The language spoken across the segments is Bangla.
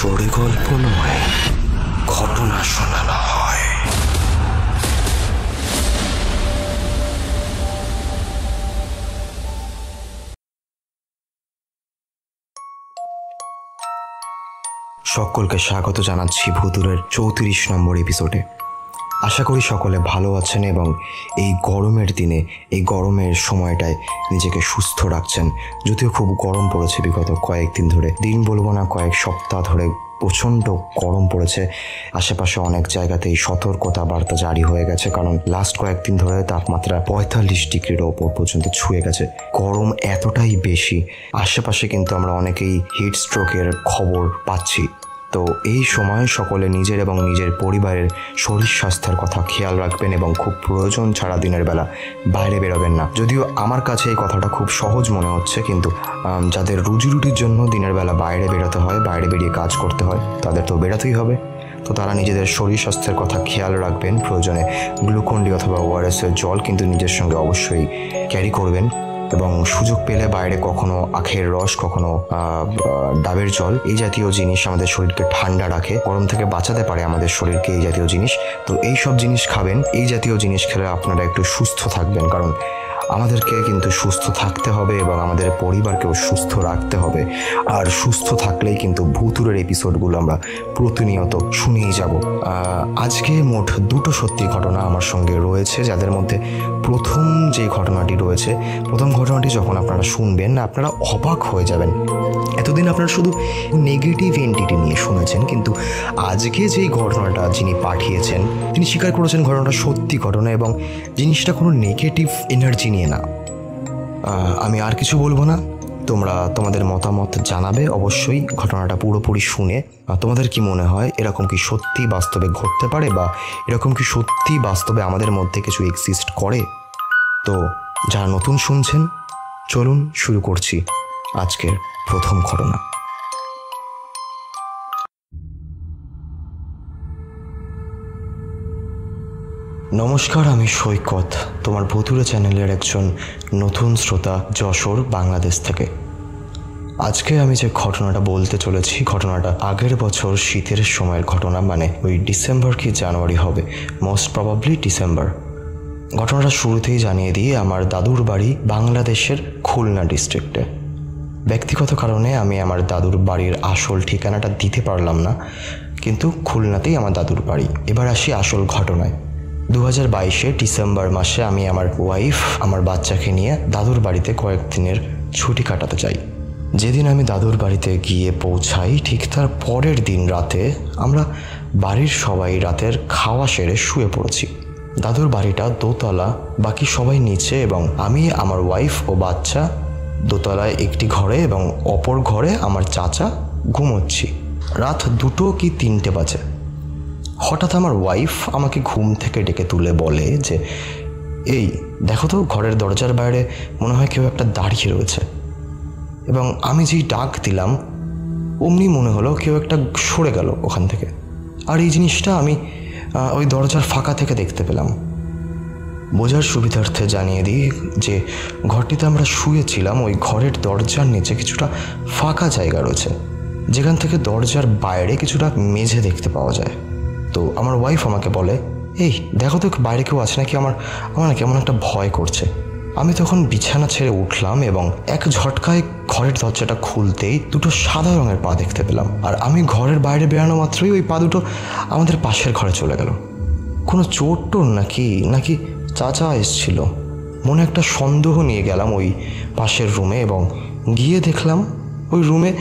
আসরে গল্প নয়, ঘটনা শোনানো হয়। সকলকে স্বাগত জানাচ্ছি ভুতুরের 34 নম্বর এপিসোডে। আশা করি সকলে ভালো আছেন এবং এই গরমের দিনে, এই গরমের সময়টায় নিজেকে সুস্থ রাখছেন। যদিও খুব গরম পড়েছে বিগত কয়েকদিন ধরে, দিন বলবো না কয়েক সপ্তাহ ধরে প্রচণ্ড গরম পড়েছে। আশেপাশে অনেক জায়গাতেই সতর্কতা বার্তা জারি হয়ে গেছে, কারণ লাস্ট কয়েকদিন ধরে তাপমাত্রা 45 ডিগ্রির ওপর পর্যন্ত ছুঁয়ে গেছে। গরম এতটাই বেশি, আশেপাশে কিন্তু আমরা অনেকেই হিট স্ট্রোকের খবর পাচ্ছি। তো এই সময় সকলে নিজের এবং নিজের পরিবারের শরীর স্বাস্থ্যের কথা খেয়াল রাখবেন এবং খুব প্রয়োজন ছাড়া দিনের বেলা বাইরে বেরোবেন না। যদিও আমার কাছে এই কথাটা খুব সহজ মনে হচ্ছে, কিন্তু যাদের রুজিরুটির জন্য দিনের বেলা বাইরে বেরোতে হয়, বাইরে বেরিয়ে কাজ করতে হয়, তাদের তো বেরোতেই হবে। তো তারা নিজেদের শরীর স্বাস্থ্যের কথা খেয়াল রাখবেন। প্রয়োজনে গ্লুকন-ডি অথবা ওআরএসের জল কিন্তু নিজের সঙ্গে অবশ্যই ক্যারি করবেন এবং সুযোগ পেলে বাইরে কখনো আখের রস, কখনো ডাবের জল, এই জাতীয় জিনিস আমাদের শরীরকে ঠান্ডা রাখে, গরম থেকে বাঁচাতে পারে আমাদের শরীরকে এই জাতীয় জিনিস। তো এই সব জিনিস খাবেন। এই জাতীয় জিনিস খেলে আপনারা একটু সুস্থ থাকবেন, কারণ আমাদেরকে কিন্তু সুস্থ থাকতে হবে এবং আমাদের পরিবারকেও সুস্থ রাখতে হবে। আর সুস্থ থাকলেই কিন্তু ভুতুরের এপিসোডগুলো আমরা প্রতিনিয়ত শুনেই যাব। আজকে মোট দুটো সত্যি ঘটনা আমার সঙ্গে রয়েছে, যাদের মধ্যে প্রথম যে ঘটনাটি রয়েছে, প্রথম ঘটনাটি যখন আপনারা শুনবেন আপনারা অবাক হয়ে যাবেন। এতদিন আপনারা শুধু নেগেটিভ এন্টিটি নিয়ে শুনেছেন, কিন্তু আজকে যেই ঘটনাটা যিনি পাঠিয়েছেন তিনি স্বীকার করেছেন ঘটনাটা সত্যি ঘটনা এবং জিনিসটা কোনো নেগেটিভ এনার্জি নিয়ে না। আমি আর কিছু বলবো না, তোমরা তোমাদের মতামত জানাবে অবশ্যই ঘটনাটা পুরোপুরি শুনে। তোমাদের কি মনে হয়, এরকম কি সত্যি বাস্তবে ঘটতে পারে, বা এরকম কি সত্যি বাস্তবে আমাদের মধ্যে কিছু এক্সিস্ট করে? তো যারা নতুন শুনছেন, চলুন শুরু করছি আজকের প্রথম ঘটনা। নমস্কার, আমি সৈকত, তোমার ভুতুরে চ্যানেলের একজন নতুন শ্রোতা, যশোর, বাংলাদেশ থেকে। আজকে আমি যে ঘটনাটা বলতে চলেছি, ঘটনাটা আগের বছর শীতের সময়ের ঘটনা, মানে ওই ডিসেম্বর কি জানুয়ারি হবে, মোস্ট প্রবাবলি ডিসেম্বর। ঘটনাটা শুরুতেই জানিয়ে দিয়ে আমার দাদুর বাড়ি বাংলাদেশের খুলনা ডিস্ট্রিক্টে। ব্যক্তিগত কারণে আমি আমার দাদুর বাড়ির আসল ঠিকানাটা দিতে পারলাম না, কিন্তু খুলনাতেই আমার দাদুর বাড়ি। এবার আসি আসল ঘটনায়। 2022 ডিসেম্বর মাসে আমি আমার ওয়াইফ, আমার বাচ্চাকে নিয়ে দাদুর বাড়িতে কয়েকদিনের ছুটি কাটাতে চাই। যেদিন আমি দাদুর বাড়িতে গিয়ে পৌঁছাই, ঠিক তার পরের দিন রাতে আমরা বাড়ির সবাই রাতের খাওয়া সেরে শুয়ে পড়েছি। দাদুর বাড়িটা দোতলা, বাকি সবাই নিচে এবং আমি, আমার ওয়াইফ ও বাচ্চা দোতলায় একটি ঘরে এবং অপর ঘরে আমার চাচা ঘুমোচ্ছি। রাত 2 কি 3টে বাজে। হঠাৎ আমার ওয়াইফ আমাকে ঘুম থেকে ডেকে তুলে বলে যে, এই দেখো তো, ঘরের দরজার বাইরে মনে হয় কেউ একটা দাঁড়িয়ে রয়েছে। এবং আমি যেই ডাক দিলাম অমনি মনে হলো কেউ একটা সরে গেল ওখান থেকে। আর এই জিনিসটা আমি ওই দরজার ফাঁকা থেকে দেখতে পেলাম। বোঝার সুবিধার্থে জানিয়ে দিই যে ঘরটিতে আমরা শুয়েছিলাম, ওই ঘরের দরজার নিচে কিছুটা ফাঁকা জায়গা রয়েছে, যেখান থেকে দরজার বাইরে কিছুটা মেঝে দেখতে পাওয়া যায়। তো আমার ওয়াইফ আমাকে বলে, এই দেখো তো বাইরে কেউ আছে নাকি, আমার না কেমন একটা ভয় করছে। আমি তখন বিছানা ছেড়ে উঠলাম এবং এক ঝটকায় ঘরের দরজাটা খুলতেই দুটো সাদা রঙের পা দেখতে পেলাম। আর আমি ঘরের বাইরে বেরানো মাত্রই ওই পা দুটো আমাদের পাশের ঘরে চলে গেল। কোনো চোর টোর নাকি চাচা এসছিল, মনে একটা সন্দেহ নিয়ে গেলাম ওই পাশের রুমে এবং গিয়ে দেখলাম ওই রুমে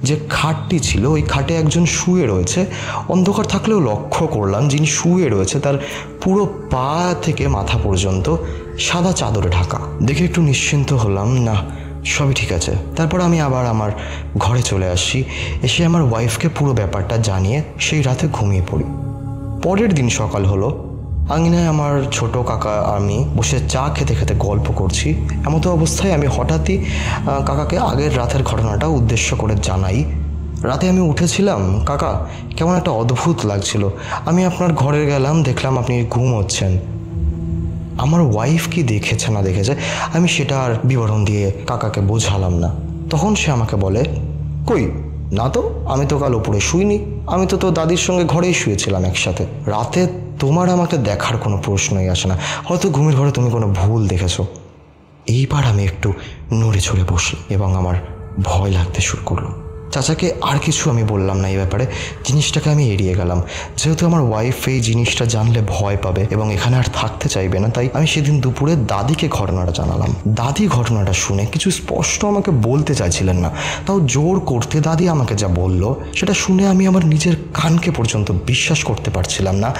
যে খাটটি ছিল, ওই খাটে একজন শুয়ে রয়েছে। অন্ধকার থাকলেও লক্ষ্য করলাম যিনি শুয়ে রয়েছে তার পুরো পা থেকে মাথা পর্যন্ত সাদা চাদরে ঢাকা। দেখে একটু নিশ্চিন্ত হলাম, না সবই ঠিক আছে। তারপর আমি আবার আমার ঘরে চলে আসি, এসে আমার ওয়াইফকে পুরো ব্যাপারটা জানিয়ে সেই রাতে ঘুমিয়ে পড়ি। পরের দিন সকাল হলো, আঙিনায় আমার ছোট কাকা আমি বসে চা খেতে খেতে গল্প করছি। এমতো অবস্থায় আমি হঠাৎই কাকাকে আগের রাতের ঘটনাটা উদ্দেশ্য করে জানাই, রাতে আমি উঠেছিলাম কাকা, কেমন একটা অদ্ভুত লাগছিল, আমি আপনার ঘরে গেলাম, দেখলাম আপনি ঘুমোচ্ছেন। আমার ওয়াইফ কি দেখেছে না দেখেছে আমি সেটা আর বিবরণ দিয়ে কাকাকে বোঝালাম না। তখন সে আমাকে বলে, কই না তো, আমি তো কাল ওপরে শুইনি, আমি তো দাদির সঙ্গে ঘরেই শুয়েছিলাম একসাথে। রাতে তোমার আমাকে দেখার কোনো প্রশ্নই আসে না, হয়তো ঘুমের ঘরে তুমি কোনো ভুল দেখেছো। এইবার আমি একটু নড়ে চড়ে বসলাম এবং আমার ভয় লাগতে শুরু করলো। চাচাকে আর কিছু আমি বললাম না এই ব্যাপারে, জিনিসটাকে আমি এড়িয়ে গেলাম। যেহেতু আমার ওয়াইফ এই জিনিসটা জানলে ভয় পাবে এবং এখানে আর থাকতে চাইবে না, তাই আমি সেদিন দুপুরে দাদিকে ঘটনাটা জানালাম। দাদি ঘটনাটা শুনে কিছু স্পষ্ট আমাকে বলতে চাইছিলেন না, তাও জোর করতে দাদি আমাকে যা বলল সেটা শুনে আমি আমার নিজের কানকে পর্যন্ত বিশ্বাস করতে পারছিলাম না।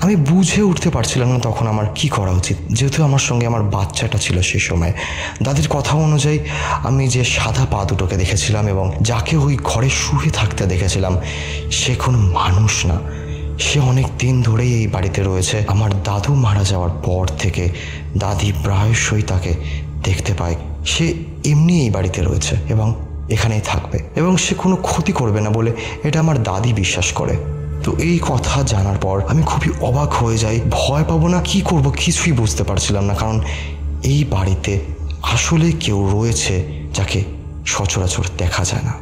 আমি বুঝে উঠতে পারছিলাম না তখন আমার কি করা উচিত, যেহেতু আমার সঙ্গে আমার বাচ্চাটা ছিল সেই সময়। দাদির কথা অনুযায়ী আমি যে সাদা পা দুটোকে দেখেছিলাম এবং যাকে ওই ঘরে শুয়ে থাকতে দেখেছিলাম সে কোনো মানুষ না, সে অনেক দিন ধরেই এই বাড়িতে রয়েছে। আমার দাদু মারা যাওয়ার পর থেকে দাদি প্রায়শই তাকে দেখতে পায়। সে এমনি এই বাড়িতে রয়েছে এবং এখানেই থাকবে এবং সে কোনো ক্ষতি করবে না বলে এটা আমার দাদি বিশ্বাস করে। তো এই কথা জানার পর আমি খুবই অবাক হয়ে যাই, ভয় পাবো না কি করব কিছুই বুঝতে পারছিলাম না, কারণ এই বাড়িতে আসলে কেউ রয়েছে যাকে সচরাচর দেখা যায় না।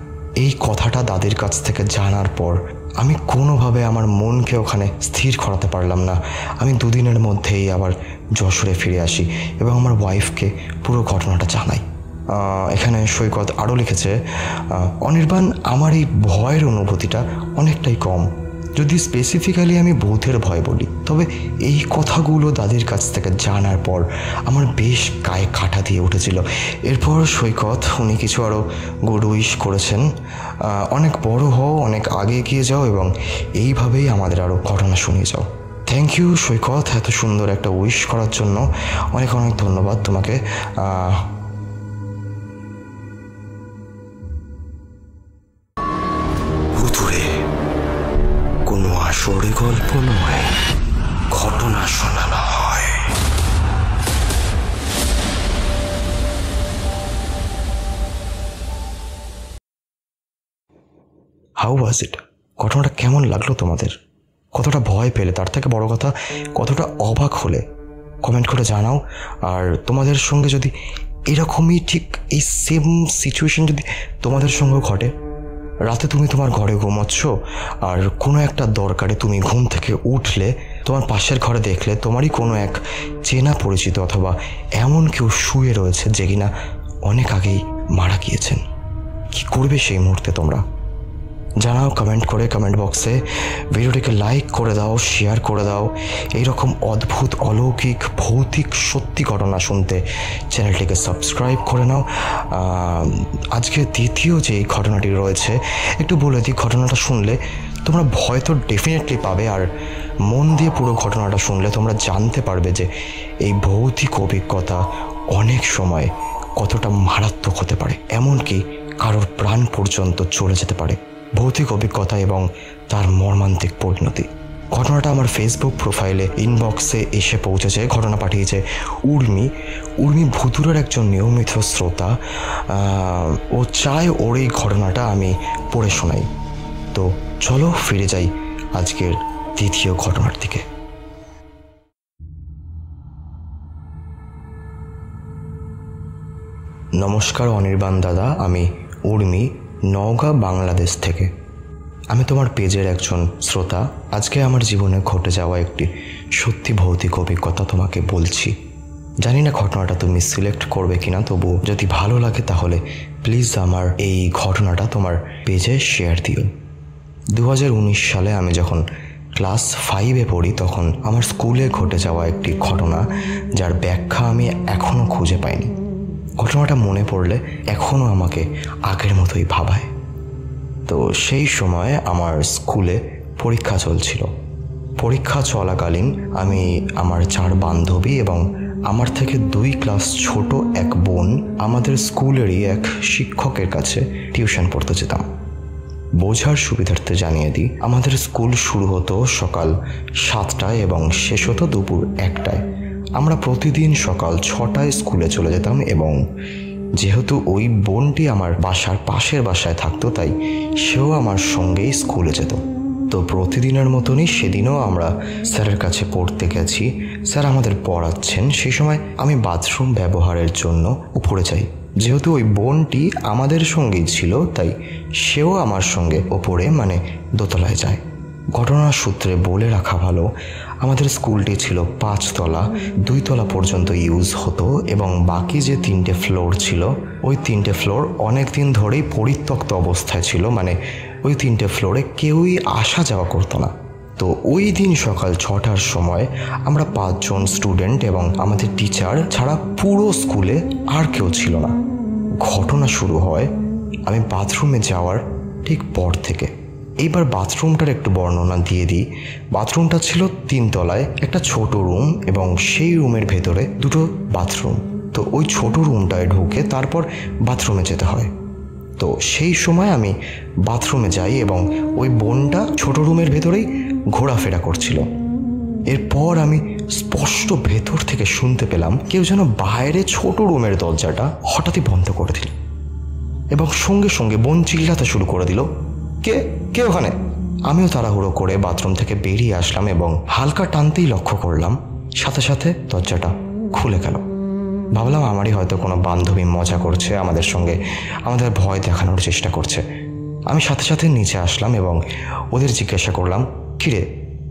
এই কথাটা দাদির কাছ থেকে জানার পর আমি কোনোভাবে আমার মনকে ওখানে স্থির করাতে পারলাম না। আমি দুদিনের মধ্যেই আবার যশোরে ফিরে আসি এবং আমার ওয়াইফকে পুরো ঘটনাটা জানাই। এখানে সৈকত আরও লিখেছে, অনির্বাণ, আমার এই ভয়ের অনুভূতিটা অনেকটাই কম। যদি স্পেসিফিক্যালি আমি ভূতের ভয় বলি, তবে এই কথাগুলো দাদির কাছ থেকে জানার পর আমার বেশ গায়ে কাঁটা দিয়ে উঠেছিল। এরপর সৈকত উনি কিছু আরও গুড উইশ করেছেন, অনেক বড় হও, অনেক আগে এগিয়ে যাও এবং এইভাবেই আমাদের আরও ঘটনা শুনিয়ে যাও। থ্যাংক ইউ সৈকত, এত সুন্দর একটা উইশ করার জন্য অনেক অনেক ধন্যবাদ তোমাকে। কোনো আসরে গল্প নয়, ঘটনা শোনানো হয়। হাউ ওয়াজ ইট? ঘটনাটা কেমন লাগলো তোমাদের? কতটা ভয় পেলে, তার থেকে বড় কথা কতটা অবাক হলে কমেন্ট করে জানাও। আর তোমাদের সঙ্গে যদি এরকমই ঠিক এই সেম সিচুয়েশন যদি তোমাদের সঙ্গেও ঘটে, রাতে তুমি তোমার ঘরে ঘুমোচ্ছ আর কোনো একটা দরকারে তুমি ঘুম থেকে উঠলে তোমার পাশের ঘরে দেখলে তোমারই কোনো এক চেনা পরিচিত অথবা এমন কেউ শুয়ে রয়েছে যে কিনা অনেক আগেই মারা গিয়েছেন, কি করবে সেই মুহূর্তে তোমরা? জানাও কমেন্ট করে, কমেন্ট বক্সে। ভিডিওটিকে লাইক করে দাও, শেয়ার করে দাও। এইরকম অদ্ভুত, অলৌকিক, ভৌতিক সত্যি ঘটনা শুনতে চ্যানেলটিকে সাবস্ক্রাইব করে নাও। আজকে দ্বিতীয় যে ঘটনাটি রয়েছে একটু বলে দিই, ঘটনাটা শুনলে তোমরা ভয় তো ডেফিনেটলি পাবে, আর মন দিয়ে পুরো ঘটনাটা শুনলে তোমরা জানতে পারবে যে এই ভৌতিক অভিজ্ঞতা অনেক সময় কতটা মারাত্মক হতে পারে, এমনকি কারোর প্রাণ পর্যন্ত চলে যেতে পারে। ভৌতিক অভিজ্ঞতা এবং তার মর্মান্তিক পরিণতি। ঘটনাটা আমার ফেসবুক প্রোফাইলে ইনবক্সে এসে পৌঁছেছে। ঘটনা পাঠিয়েছে উর্মি। উর্মি ভুতুরের একজন নিয়মিত শ্রোতা। ও চায় ওর এই ঘটনাটা আমি পড়ে শোনাই। তো চলো ফিরে যাই আজকের দ্বিতীয় ঘটনার দিকে। নমস্কার অনির্বাণ দাদা, আমি উর্মি, নওগাঁ, বাংলাদেশ থেকে। আমি তোমার পেজের একজন শ্রোতা। আজকে আমার জীবনে ঘটে যাওয়া একটি সত্যি ভৌতিক অভিজ্ঞতা তোমাকে বলছি। জানি না ঘটনাটা তুমি সিলেক্ট করবে কিনা, তবু যদি ভালো লাগে তাহলে প্লিজ আমার এই ঘটনাটা তোমার পেজে শেয়ার দিও। 2019 সালে আমি যখন ক্লাস 5-এ পড়ি, তখন আমার স্কুলে ঘটে যাওয়া একটি ঘটনা যার ব্যাখ্যা আমি এখনও খুঁজে পাইনি। ঘটনাটা মনে পড়লে এখনও আমাকে আগের মতোই ভাবায়। তো সেই সময় আমার স্কুলে পরীক্ষা চলছিল। পরীক্ষা চলাকালীন আমি আমার 4 বান্ধবী এবং আমার থেকে 2 ক্লাস ছোট এক বোন আমাদের স্কুলেরই এক শিক্ষকের কাছে টিউশন পড়তে যেতাম। বোঝার সুবিধার্থে জানিয়ে দিই, আমাদের স্কুল শুরু হতো সকাল 7টায় এবং শেষ হতো দুপুর 1টায়। আমরা প্রতিদিন সকাল 6টায় স্কুলে চলে যেতাম এবং যেহেতু ওই বোনটি আমার বাসার পাশের বাসায় থাকতো, তাই সেও আমার সঙ্গেই স্কুলে যেত। তো প্রতিদিনের মতনই সেদিনও আমরা স্যারের কাছে পড়তে গেছি। স্যার আমাদের পড়াচ্ছেন। সেই সময় আমি বাথরুম ব্যবহারের জন্য উপরে যাই। যেহেতু ওই বোনটি আমাদের সঙ্গেই ছিল, তাই সেও আমার সঙ্গে ওপরে মানে দোতলায় যায়। ঘটনার সূত্রে বলে রাখা ভালো, আমাদের স্কুলটি ছিল 5 তলা, 2 তলা পর্যন্ত ইউজ হতো এবং বাকি যে 3টে ফ্লোর ছিল ওই 3টে ফ্লোর অনেক দিন ধরেই পরিত্যক্ত অবস্থায় ছিল, মানে ওই 3টে ফ্লোরে কেউই আসা যাওয়া করতো না। তো ওই দিন সকাল 6টার সময় আমরা 5 জন স্টুডেন্ট এবং আমাদের টিচার ছাড়া পুরো স্কুলে আর কেউ ছিল না। ঘটনা শুরু হয় আমি বাথরুমে যাওয়ার ঠিক পর থেকে। এইবার বাথরুমটার একটু বর্ণনা দিয়ে দিই। বাথরুমটা ছিল 3 তলায়, একটা ছোট রুম এবং সেই রুমের ভেতরে 2টো বাথরুম। তো ওই ছোট রুমটায় ঢুকে তারপর বাথরুমে যেতে হয়। তো সেই সময় আমি বাথরুমে যাই এবং ওই বোনটা ছোট রুমের ভেতরেই ঘোরাফেরা করছিল। এরপর আমি স্পষ্ট ভেতর থেকে শুনতে পেলাম কেউ যেন বাইরে ছোট রুমের দরজাটা হঠাৎই বন্ধ করে দিল এবং সঙ্গে সঙ্গে বোন চিল্লাতে শুরু করে দিল, কে কে ওখানে? আমিও তাড়াহুড়ো করে বাথরুম থেকে বেরিয়ে আসলাম এবং হালকা টানতেই লক্ষ্য করলাম সাথে সাথে দরজাটা খুলে গেল। ভাবলাম আমারই হয়তো কোনো বান্ধবী মজা করছে, আমাদের সঙ্গে আমাদের ভয় দেখানোর চেষ্টা করছে। আমি সাথে সাথে নিচে আসলাম এবং ওদের জিজ্ঞাসা করলাম, কিরে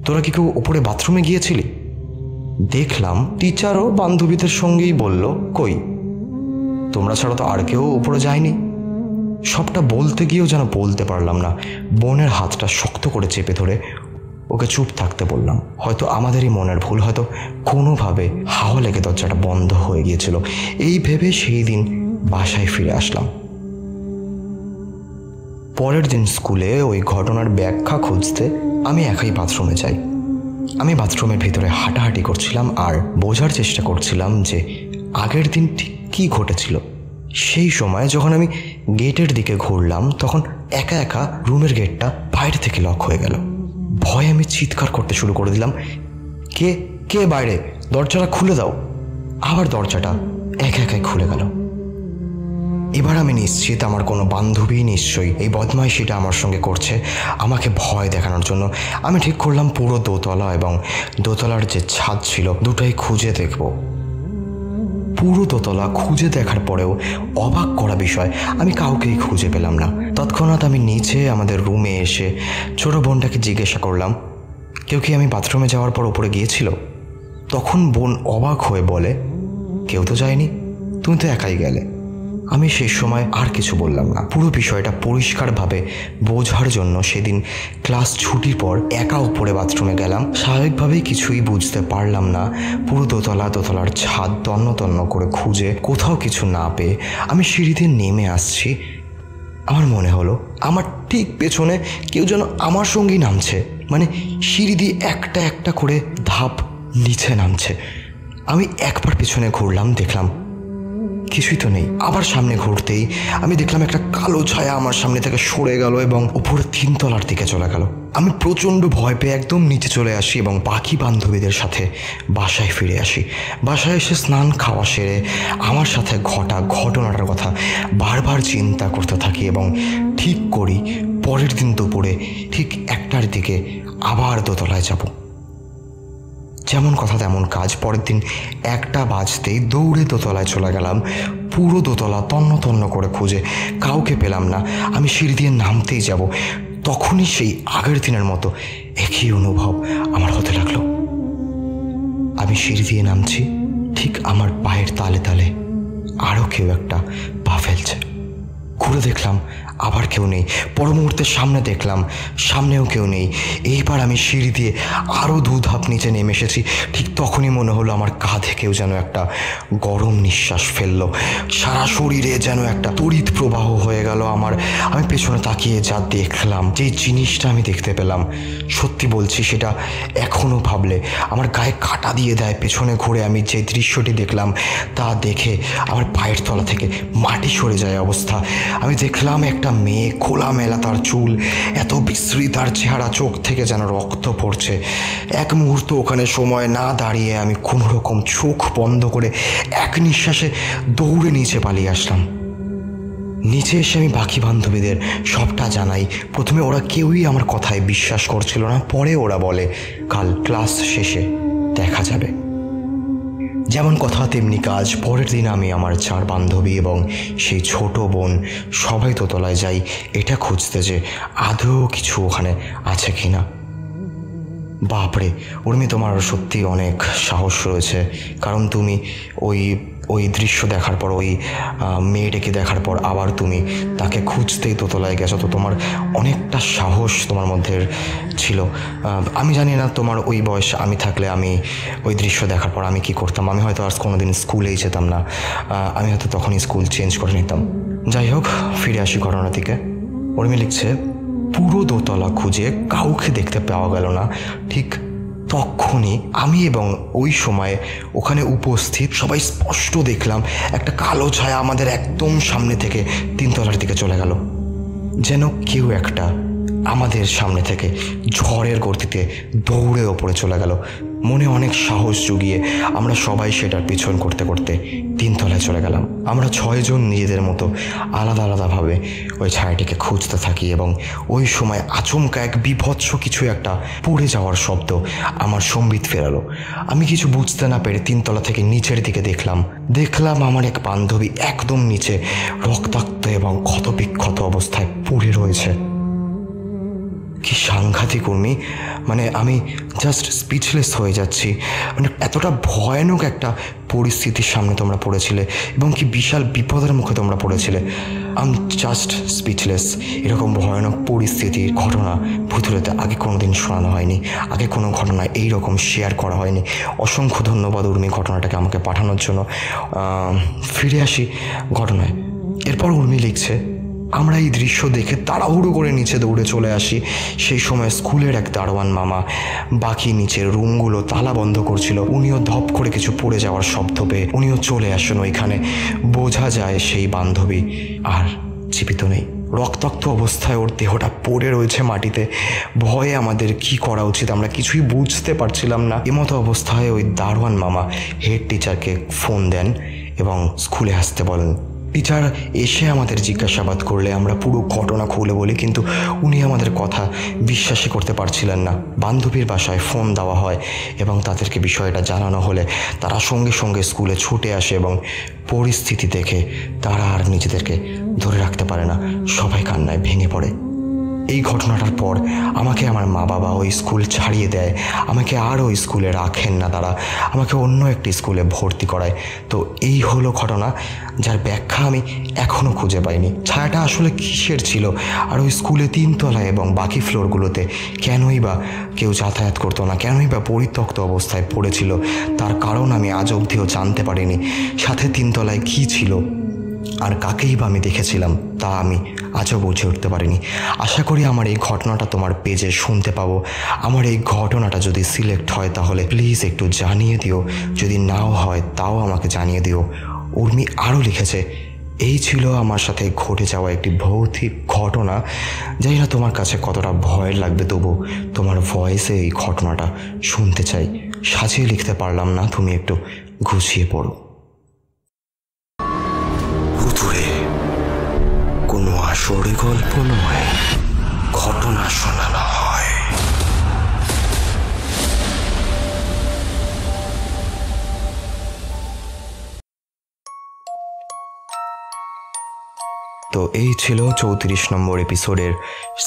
তোরা কি কেউ ওপরে বাথরুমে গিয়েছিলি? দেখলাম টিচারও বান্ধবীদের সঙ্গেই বলল, কই তোমরা ছাড়া তো আর কেউ উপরে যায়নি। সবটা বলতে গিয়েও যেন বলতে পারলাম না। বোনের হাতটা শক্ত করে চেপে ধরে ওকে চুপ থাকতে বললাম। হয়তো আমাদেরই মনের ভুল, হয়তো কোনোভাবে হাওয়া লেগে দরজাটা বন্ধ হয়ে গিয়েছিল। এই ভেবে সেই দিন বাসায় ফিরে আসলাম। পরের দিন স্কুলে ওই ঘটনার ব্যাখ্যা খুঁজতে আমি একাই বাথরুমে যাই। আমি বাথরুমের ভিতরে হাঁটাহাঁটি করছিলাম আর বোঝার চেষ্টা করছিলাম যে আগের দিন ঠিক কী ঘটেছিল। সেই সময় যখন আমি গেটের দিকে ঘুরলাম তখন একা একা রুমের গেটটা বাইরে থেকে লক হয়ে গেল। ভয়ে আমি চিৎকার করতে শুরু করে দিলাম, কে কে বাইরে, দরজাটা খুলে দাও। আবার দরজাটা একা একাই খুলে গেল। এবার আমি নিশ্চিত আমার কোনো বান্ধবী নিশ্চয়ই এই বদমাইশিটা আমার সঙ্গে করছে আমাকে ভয় দেখানোর জন্য। আমি ঠিক করলাম পুরো দোতলা এবং দোতলার যে ছাদ ছিল দুটোই খুঁজে দেখব। পুরো দোতলা খুঁজে দেখার পরেও অবাক করা বিষয়, আমি কাউকেই খুঁজে পেলাম না। তৎক্ষণাৎ আমি নিচে আমাদের রুমে এসে ছোট বোনটাকে জিজ্ঞাসা করলাম, কেউ কি আমি বাথরুমে যাওয়ার পর উপরে গিয়েছিল? তখন বোন অবাক হয়ে বলে, কেউ তো যায়নি, তুমি তো একাই গেলে। আমি সেই সময় আর কিছু বললাম না। পুরো বিষয়টা পরিষ্কারভাবে বোঝার জন্য সেদিন ক্লাস ছুটির পর একা উপরে বাথরুমে গেলাম। স্বাভাবিকভাবেই কিছুই বুঝতে পারলাম না। পুরো দোতলার ছাদ তন্ন তন্ন করে খুঁজে কোথাও কিছু না পেয়ে আমি সিঁড়িতে নেমে আসছি। আমার মনে হলো আমার ঠিক পেছনে কেউ যেন আমার সঙ্গেই নামছে, মানে সিঁড়ি দিয়ে একটা একটা করে ধাপ নিচে নামছে। আমি একবার পেছনে ঘুরলাম, দেখলাম কিছুই তো নেই। আবার সামনে ঘুরতেই আমি দেখলাম একটা কালো ছায়া আমার সামনে থেকে সরে গেল এবং উপরে 3 তলার দিকে চলে গেল। আমি প্রচণ্ড ভয় পেয়ে একদম নিচে চলে আসি এবং বাকি বান্ধবীদের সাথে বাসায় ফিরে আসি। বাসায় এসে স্নান খাওয়া সেরে আমার সাথে ঘটা ঘটনাটার কথা বারবার চিন্তা করতে থাকি এবং ঠিক করি পরের দিন দুপুরে ঠিক 1টার দিকে আবার দোতলায় যাব। যেমন কথা তেমন কাজ। পরের দিন 1টা বাজতেই দৌড়ে দোতলায় চলে গেলাম। পুরো দোতলা তন্ন তন্ন করে খুঁজে কাউকে পেলাম না। আমি সিঁড়ি দিয়ে নামতেই যাব, তখনই সেই আগের দিনের মতো একই অনুভব আমার হতে লাগলো। আমি সিঁড়ি দিয়ে নামছি, ঠিক আমার পায়ের তালে তালে আরও কেউ একটা পা ফেলছে। ঘুরে দেখলাম আবার কেউ নেই। পর মুহূর্তে সামনে দেখলাম সামনেও কেউ নেই। এইবার আমি সিঁড়ি দিয়ে আরও 2 ধাপ নিচে নেমে এসেছি। ঠিক তখনই মনে হলো আমার কাঁধে কেউ যেন একটা গরম নিঃশ্বাস ফেললো। সারা শরীরে যেন একটা তড়িৎ প্রবাহ হয়ে গেল আমার। আমি পেছনে তাকিয়ে যা দেখলাম, যে জিনিসটা আমি দেখতে পেলাম, সত্যি বলছি সেটা এখনও ভাবলে আমার গায়ে কাঁটা দিয়ে দেয়। পেছনে ঘুরে আমি যে দৃশ্যটি দেখলাম তা দেখে আমার পায়ের তলা থেকে মাটি সরে যায় অবস্থা। আমি দেখলাম একটা মেয়ে, খোলামেলা তার চুল, এত বিশ্রী তার চেহারা, চোখ থেকে যেন রক্ত পড়ছে। এক মুহূর্ত ওখানে সময় না দাঁড়িয়ে আমি কোনো রকম চোখ বন্ধ করে এক নিঃশ্বাসে দৌড়ে নিচে পালিয়ে আসলাম। নিচে এসে আমি বাকি বান্ধবীদের সবটা জানাই। প্রথমে ওরা কেউই আমার কথায় বিশ্বাস করছিল না, পরে ওরা বলে কাল ক্লাস শেষে দেখা যাবে। যেমন কথা তেমনি কাজ। পরের দিন আমি আমার 4 বান্ধবী এবং সেই ছোট বোন সবাই দোতলায় যাই এটা খুঁজতে যে আদৌ কিছু ওখানে আছে কি না। বাপরে উর্মি, তোমার সত্যি অনেক সাহস রয়েছে, কারণ তুমি ওই দৃশ্য দেখার পর, ওই মেয়েটাকে দেখার পর আবার তুমি তাকে খুঁজতেই দোতলায় গেছো। তো তোমার অনেকটা সাহস তোমার মধ্যে ছিল। আমি জানি না তোমার ওই বয়স আমি থাকলে আমি ওই দৃশ্য দেখার পর আমি কি করতাম। আমি হয়তো আর কোনোদিন স্কুলেই যেতাম না, আমি হয়তো তখনই স্কুল চেঞ্জ করে নিতাম। যাই হোক, ফিরে আসি ঘটনা থেকে। উর্মি লিখছে, পুরো দোতলা খুঁজে কাউকে দেখতে পাওয়া গেল না। ঠিক তখনই আমি এবং ওই সময় ওখানে উপস্থিত সবাই স্পষ্ট দেখলাম একটা কালো ছায়া আমাদের একদম সামনে থেকে 3 তলার দিকে চলে গেল। যেন কেউ একটা আমাদের সামনে থেকে ঝড়ের গতিতে দৌড়ে ওপরে চলে গেল। মনে অনেক সাহস জুগিয়ে আমরা সবাই সেটার পিছন করতে করতে 3 তলায় চলে গেলাম। আমরা 6 জন নিজেদের মতো আলাদা আলাদাভাবে ওই ছায়াটিকে খুঁজতে থাকি এবং ওই সময় আচমকা এক বিভৎস কিছু একটা পড়ে যাওয়ার শব্দ আমার সম্বিত ফেরালো। আমি কিছু বুঝতে না পেরে 3 তলা থেকে নিচের দিকে দেখলাম আমার এক বান্ধবী একদম নিচে রক্তাক্ত এবং ক্ষতবিক্ষত অবস্থায় পড়ে রয়েছে। কি সাংঘাতিক উর্মি, মানে আমি জাস্ট স্পিচলেস হয়ে যাচ্ছি। মানে এতটা ভয়ানক একটা পরিস্থিতির সামনে তোমরা পড়েছিলে এবং কি বিশাল বিপদের মুখে তোমরা পড়েছিলে। I just speechless. এরকম ভয়ানক পরিস্থিতির ঘটনা ভুতুড়েতে আগে কোনোদিন শোনানো হয়নি, আগে কোনো ঘটনা এইরকম শেয়ার করা হয়নি। অসংখ্য ধন্যবাদ উর্মি ঘটনাটাকে আমাকে পাঠানোর জন্য। ফিরে আসি ঘটনায়। এরপর উর্মি লিখছে, আমরা এই দৃশ্য দেখে তাড়াহুড়ো করে নিচে দৌড়ে চলে আসি। সেই সময় স্কুলের এক দারোয়ান মামা বাকি নিচের রুমগুলো তালা বন্ধ করছিল। উনিও ধপ করে কিছু পড়ে যাওয়ার শব্দ পেয়ে উনিও চলে আসেন ওইখানে। বোঝা যায় সেই বান্ধবী আর জীবিত নেই। রক্তাক্ত অবস্থায় ওর দেহটা পড়ে রয়েছে মাটিতে। ভয়ে আমাদের কি করা উচিত আমরা কিছুই বুঝতে পারছিলাম না। এমতো অবস্থায় ওই দারোয়ান মামা হেড টিচারকে ফোন দেন এবং স্কুলে আসতে বলেন। টিচার এসে আমাদের জিজ্ঞাসাবাদ করলে আমরা পুরো ঘটনা খুলে বলি, কিন্তু উনি আমাদের কথা বিশ্বাসই করতে পারছিলেন না। বান্ধবীর বাসায় ফোন দেওয়া হয় এবং তাদেরকে বিষয়টা জানানো হলে তারা সঙ্গে সঙ্গে স্কুলে ছুটে আসে এবং পরিস্থিতি দেখে তারা আর নিজেদেরকে ধরে রাখতে পারে না, সবাই কান্নায় ভেঙে পড়ে। এই ঘটনাটার পর আমাকে আমার মা বাবা ওই স্কুল ছাড়িয়ে দেয়। আমাকে আর ওই স্কুলে রাখেন না, তারা আমাকে অন্য একটি স্কুলে ভর্তি করায়। তো এই হলো ঘটনা, যার ব্যাখ্যা আমি এখনও খুঁজে পাইনি। ছায়াটা আসলে কিসের ছিল, আর ওই স্কুলে 3 তলায় এবং বাকি ফ্লোরগুলোতে কেনই বা কেউ যাতায়াত করতো না, কেনই বা পরিত্যক্ত অবস্থায় পড়েছিল, তার কারণ আমি আজ অবধিও জানতে পারিনি। সাথে 3 তলায় কী ছিল আর কাকেই বা আমি দেখেছিলাম তা আমি আজও বুঝে উঠতে পারিনি। আশা করি আমার এই ঘটনাটা তোমার পেজে শুনতে পাবো। আমার এই ঘটনাটা যদি সিলেক্ট হয় তাহলে প্লিজ একটু জানিয়ে দিও, যদি নাও হয় তাও আমাকে জানিয়ে দিও। উর্মি আরও লিখেছে, এই ছিল আমার সাথে ঘটে যাওয়া একটি ভৌতিক ঘটনা। জানি না তোমার কাছে কতটা ভয় লাগবে, তবু তোমার ভয়েসে এই ঘটনাটা শুনতে চাই। সাজিয়ে লিখতে পারলাম না, তুমি একটু গুছিয়ে পড়ো। কোনো আসরে গল্প নয়, ঘটনা শোনানো হয়। তো এই ছিল 34 নম্বর এপিসোডের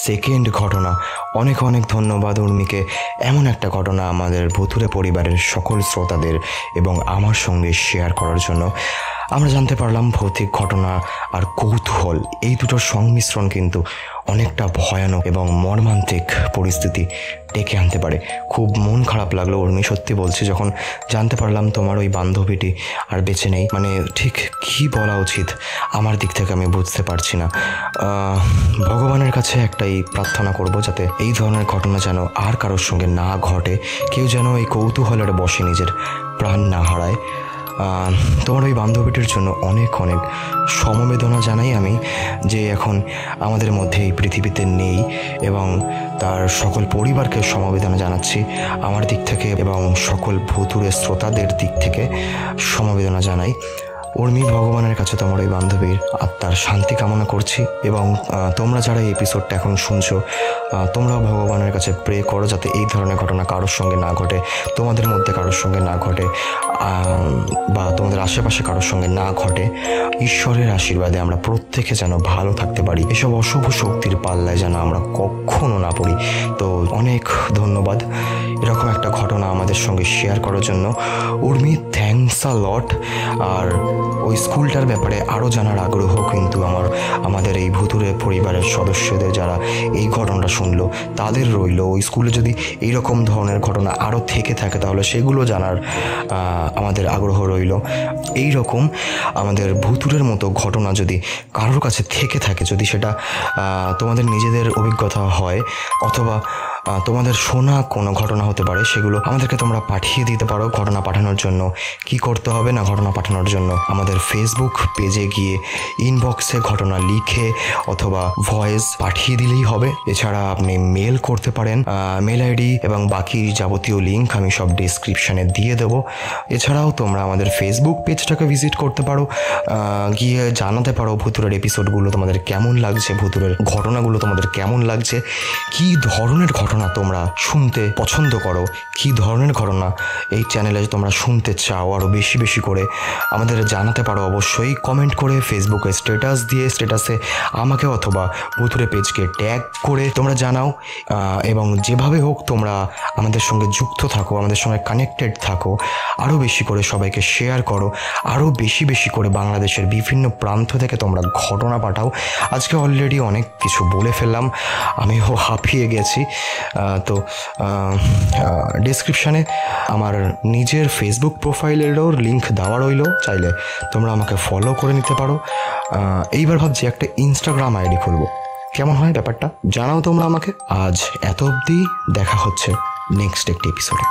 সেকেন্ড ঘটনা। অনেক অনেক ধন্যবাদ উর্মিকে এমন একটা ঘটনা আমাদের ভুতুড়ে পরিবারের সকল শ্রোতাদের এবং আমার সঙ্গে শেয়ার করার জন্য। আমরা জানতে পারলাম ভৌতিক ঘটনা আর কৌতূহল এই দুটোর সংমিশ্রণ কিন্তু অনেকটা ভয়ানক এবং মর্মান্তিক পরিস্থিতি ডেকে আনতে পারে। খুব মন খারাপ লাগলো উর্মি, সত্যি বলছি, যখন জানতে পারলাম তোমার ওই বান্ধবীটি আর বেঁচে নেই। মানে ঠিক কী বলা উচিত আমার দিক থেকে আমি বুঝতে পারছি না। ভগবানের কাছে একটাই প্রার্থনা করব, যাতে এই ধরনের ঘটনা যেন আর কারোর সঙ্গে না ঘটে, কেউ যেন এই কৌতূহলের বশে নিজের প্রাণ না হারায়। তোমার ওই বান্ধবীটির জন্য অনেক অনেক সমবেদনা জানাই আমি, যে এখন আমাদের মধ্যে এই পৃথিবীতে নেই, এবং তার সকল পরিবারকে সমবেদনা জানাচ্ছি আমার দিক থেকে এবং সকল ভুতুড়ে শ্রোতাদের দিক থেকে সমবেদনা জানাই। উর্মি, ভগবানের কাছে তোমার ওই বান্ধবীর আত্মার শান্তি কামনা করছি এবং তোমরা যারা এই এপিসোডটা এখন শুনছো তোমরাও ভগবানের কাছে প্রে করো যাতে এই ধরনের ঘটনা কারোর সঙ্গে না ঘটে, তোমাদের মধ্যে কারোর সঙ্গে না ঘটে বা তোমাদের আশেপাশে কারোর সঙ্গে না ঘটে। ঈশ্বরের আশীর্বাদে আমরা প্রত্যেকে যেন ভালো থাকতে পারি, এসব অশুভ শক্তির পাল্লায় যেন আমরা কখনো না পড়ি। তো অনেক ধন্যবাদ এরকম একটা ঘটনা আমাদের সঙ্গে শেয়ার করার জন্য। উর্মি, থ্যাঙ্কস আ লট। আর ওই স্কুলটার ব্যাপারে আরও জানার আগ্রহ কিন্তু আমাদের এই ভুতুরে পরিবারের সদস্যদের যারা এই ঘটনাটা শুনলো তাদের রইল। ওই স্কুলে যদি এইরকম ধরনের ঘটনা আরও থেকে থাকে তাহলে সেগুলো জানার আমাদের আগ্রহ রইল। এই রকম আমাদের ভুতুরের মতো ঘটনা যদি কারোর কাছে থেকে থাকে, যদি সেটা তোমাদের নিজেদের অভিজ্ঞতা হয় অথবা তোমাদের শোনা কোনো ঘটনা হতে পারে, সেগুলো আমাদেরকে তোমরা পাঠিয়ে দিতে পারো। ঘটনা পাঠানোর জন্য কি করতে হবে না, ঘটনা পাঠানোর জন্য আমাদের ফেসবুক পেজে গিয়ে ইনবক্সে ঘটনা লিখে অথবা ভয়েস পাঠিয়ে দিলেই হবে। এছাড়া আপনি মেল করতে পারেন, মেল আইডি এবং বাকি যাবতীয় লিঙ্ক আমি সব ডেসক্রিপশানে দিয়ে দেবো। এছাড়াও তোমরা আমাদের ফেসবুক পেজটাকে ভিজিট করতে পারো, গিয়ে জানাতে পারো ভুতুরের এপিসোডগুলো তোমাদের কেমন লাগছে, ভুতুরের ঘটনাগুলো তোমাদের কেমন লাগছে, কী ধরনের ঘটনা তোমরা শুনতে পছন্দ করো, কী ধরনের ঘটনা এই চ্যানেলে তোমরা শুনতে চাও আরও বেশি বেশি করে আমাদের জানাতে পারো। অবশ্যই কমেন্ট করে ফেসবুকে স্ট্যাটাস দিয়ে, স্ট্যাটাসে আমাকে অথবা ভুতুরে পেজকে ট্যাগ করে তোমরা জানাও। এবং যেভাবে হোক তোমরা আমাদের সঙ্গে যুক্ত থাকো, আমাদের সঙ্গে কানেক্টেড থাকো, আরও বেশি করে সবাইকে শেয়ার করো, আরও বেশি বেশি করে বাংলাদেশের বিভিন্ন প্রান্ত থেকে তোমরা ঘটনা পাঠাও। আজকে অলরেডি অনেক কিছু বলে ফেললাম, আমিও হাঁপিয়ে গেছি। তো ডেসক্রিপশানে আমার নিজের ফেসবুক প্রোফাইলেরও লিঙ্ক দেওয়া রইল, চাইলে তোমরা আমাকে ফলো করে নিতে পারো। এইবার ভাবছি একটা ইনস্টাগ্রাম আইডি খুলবো, কেমন হয় ব্যাপারটা জানাও তোমরা আমাকে। আজ এত অবধি, দেখা হচ্ছে নেক্সট একটি এপিসোডে।